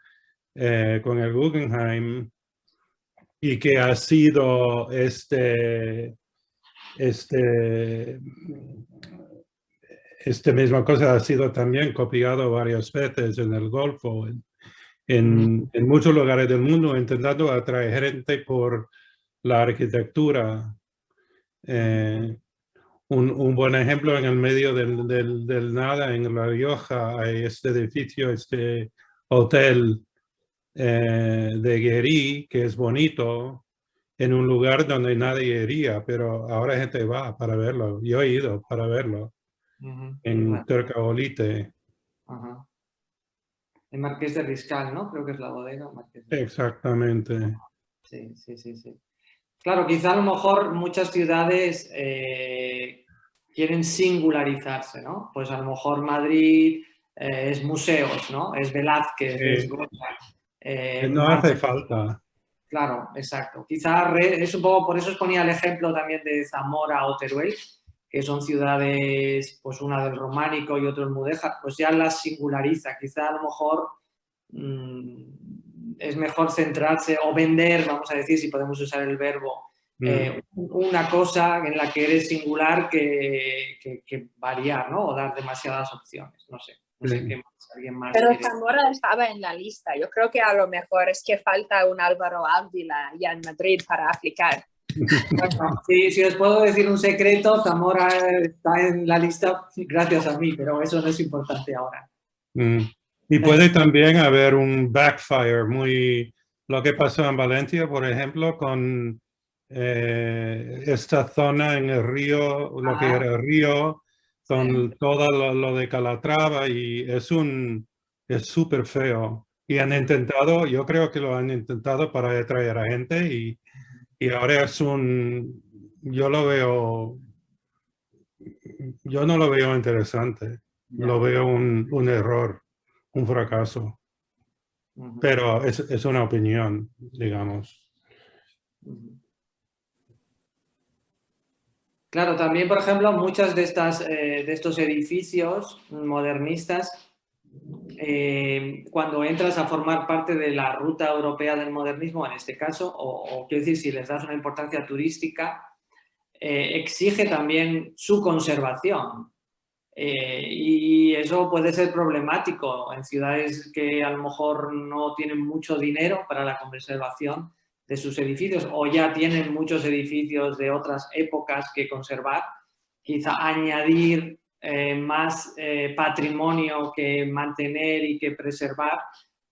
con el Guggenheim, y que ha sido esta misma cosa ha sido también copiado varias veces en el Golfo, en muchos lugares del mundo, intentando atraer gente por la arquitectura. Un buen ejemplo en el medio del nada, en La Rioja, hay este edificio, este hotel de Guéry, que es bonito, en un lugar donde nadie iría, pero ahora gente va para verlo. Yo he ido para verlo en Turcaolite. Ajá. En Marqués de Riscal, ¿no? Creo que es la bodega. Exactamente. Sí. Claro, quizá a lo mejor muchas ciudades quieren singularizarse, ¿no? Pues a lo mejor Madrid es museos, ¿no? Es Velázquez, es Goya. No hace falta. Claro, exacto. Quizá es un poco, por eso os ponía el ejemplo también de Zamora o Teruel, que son ciudades, pues una del románico y otra el mudéjar, pues ya las singulariza. Quizá a lo mejor es mejor centrarse o vender, vamos a decir, si podemos usar el verbo, una cosa en la que eres singular que variar, ¿no? O dar demasiadas opciones, no sé qué más, alguien más. Pero Zamora estaba en la lista. Yo creo que a lo mejor es que falta un Álvaro Ávila ya en Madrid para aplicar. Bueno, si os puedo decir un secreto, Zamora está en la lista gracias a mí, pero eso no es importante ahora. Y puede también haber un backfire, lo que pasó en Valencia, por ejemplo, con esta zona en el río, lo que era el río, con todo lo de Calatrava, y es súper feo. Y han intentado, yo creo que lo han intentado para atraer a gente, y ahora yo no lo veo interesante, lo veo un error. un fracaso. Ujú. Pero es una opinión, digamos. Ujú. Claro, también, por ejemplo, muchas de estos edificios modernistas, cuando entras a formar parte de la ruta europea del modernismo, en este caso, o quiero decir, si les das una importancia turística, exige también su conservación. Y eso puede ser problemático en ciudades que a lo mejor no tienen mucho dinero para la conservación de sus edificios o ya tienen muchos edificios de otras épocas que conservar. Quizá añadir más patrimonio que mantener y que preservar,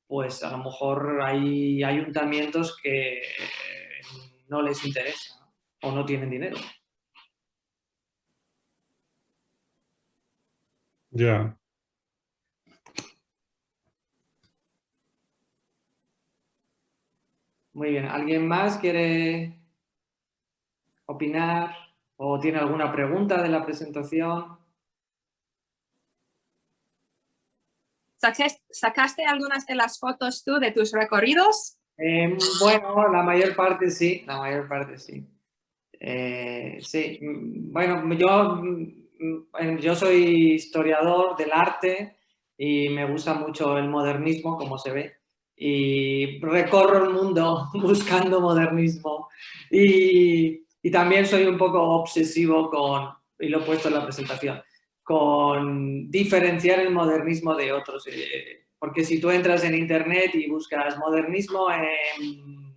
pues a lo mejor hay ayuntamientos que no les interesa, ¿no? O no tienen dinero. Ya. Muy bien. ¿Alguien más quiere opinar o tiene alguna pregunta de la presentación? ¿Sacaste algunas de las fotos tú de tus recorridos? Bueno, la mayor parte sí, la mayor parte sí. Sí, bueno, yo soy historiador del arte y me gusta mucho el modernismo, como se ve, y recorro el mundo buscando modernismo y también soy un poco obsesivo con, y lo he puesto en la presentación, con diferenciar el modernismo de otros. Porque si tú entras en internet y buscas modernismo en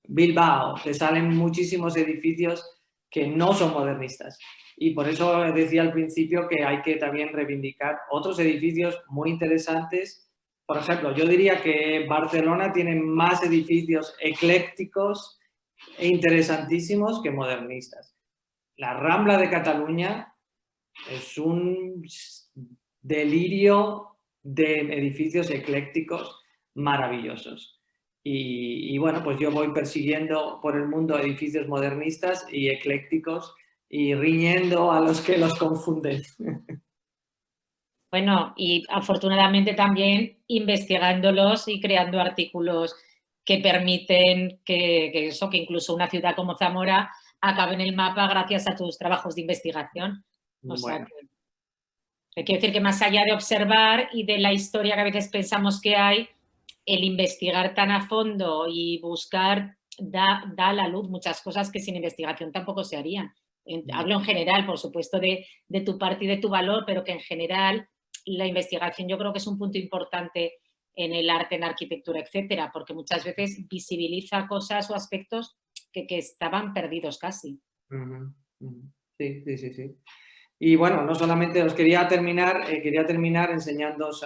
Bilbao, te salen muchísimos edificios que no son modernistas. Y por eso decía al principio que hay que también reivindicar otros edificios muy interesantes. Por ejemplo, yo diría que Barcelona tiene más edificios eclécticos e interesantísimos que modernistas. La Rambla de Cataluña es un delirio de edificios eclécticos maravillosos. Y bueno, pues yo voy persiguiendo por el mundo edificios modernistas y eclécticos y riñendo a los que los confunden. Bueno, y afortunadamente también investigándolos y creando artículos que permiten que incluso una ciudad como Zamora acabe en el mapa gracias a tus trabajos de investigación. O sea, Bueno. quiero decir que más allá de observar y de la historia que a veces pensamos que hay, el investigar tan a fondo y buscar da a la luz muchas cosas que sin investigación tampoco se harían. Hablo en general, por supuesto, de tu parte y de tu valor, pero que en general la investigación yo creo que es un punto importante en el arte, en la arquitectura, etcétera, porque muchas veces visibiliza cosas o aspectos que estaban perdidos casi. Sí, sí, sí, sí. Y bueno, no solamente os quería terminar enseñándoos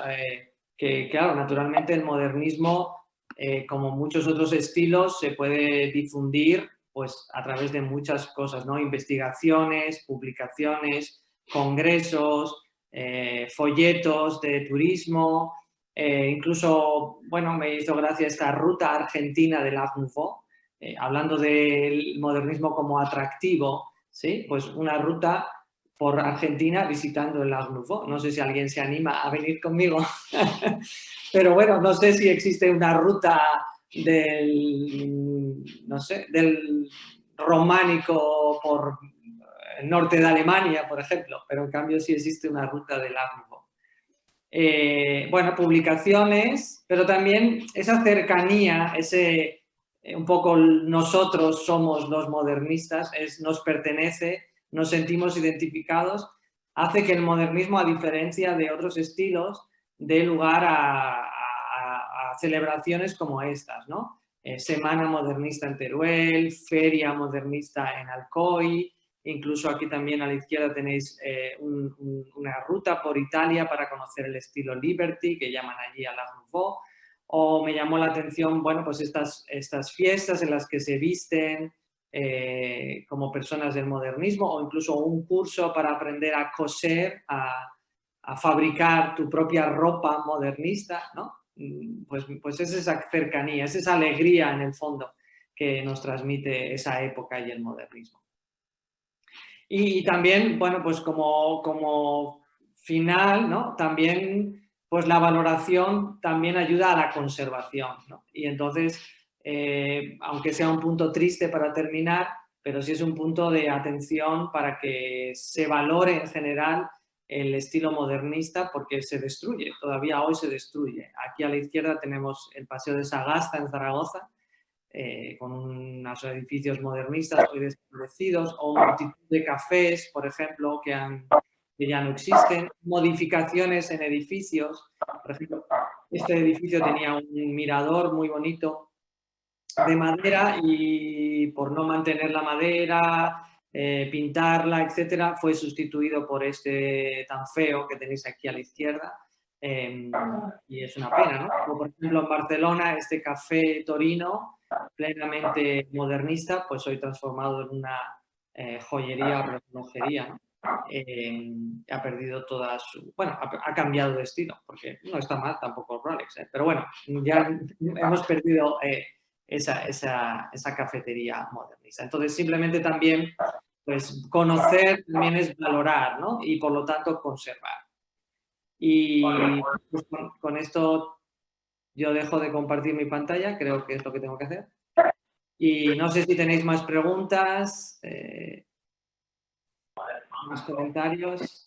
que, claro, naturalmente el modernismo, como muchos otros estilos, se puede difundir pues, a través de muchas cosas, ¿no? Investigaciones, publicaciones, congresos, folletos de turismo, incluso, bueno, me hizo gracia esta ruta argentina del Art Nouveau, hablando del modernismo como atractivo, ¿sí? Pues una ruta por Argentina visitando el Art Nouveau. No sé si alguien se anima a venir conmigo, pero bueno, no sé si existe una ruta no sé, del románico por el norte de Alemania, por ejemplo, pero en cambio sí existe una ruta del Art Nouveau. Bueno, publicaciones, pero también esa cercanía, un poco nosotros somos los modernistas, nos pertenece, nos sentimos identificados, hace que el modernismo, a diferencia de otros estilos, dé lugar a celebraciones como estas, ¿no? Semana Modernista en Teruel, Feria Modernista en Alcoy, incluso aquí también a la izquierda tenéis una ruta por Italia para conocer el estilo Liberty, que llaman allí a Art Nouveau. O me llamó la atención, bueno, pues estas fiestas en las que se visten como personas del modernismo, o incluso un curso para aprender a coser, a fabricar tu propia ropa modernista, ¿no? Pues es esa cercanía, es esa alegría en el fondo que nos transmite esa época y el modernismo. Y también, bueno, pues como final, ¿no? También pues la valoración también ayuda a la conservación, ¿no? Y entonces, aunque sea un punto triste para terminar, pero sí es un punto de atención para que se valore en general el estilo modernista, porque se destruye, todavía hoy se destruye. Aquí a la izquierda tenemos el Paseo de Sagasta en Zaragoza, con unos edificios modernistas hoy desaparecidos, o multitud de cafés, por ejemplo, que ya no existen, modificaciones en edificios. Por ejemplo, este edificio tenía un mirador muy bonito de madera y por no mantener la madera, pintarla, etcétera, fue sustituido por este tan feo que tenéis aquí a la izquierda. Y es una pena, ¿no? Como por ejemplo en Barcelona, este café Torino, plenamente modernista, pues hoy transformado en una joyería o relojería, ¿no? Ha perdido toda su... Bueno, ha cambiado de estilo, porque no está mal tampoco Rolex, pero bueno, ya hemos perdido esa cafetería modernista. Entonces, simplemente también, pues, conocer también es valorar, ¿no? Y por lo tanto, conservar. Y pues, con esto yo dejo de compartir mi pantalla, creo que es lo que tengo que hacer. Y no sé si tenéis más preguntas, más comentarios.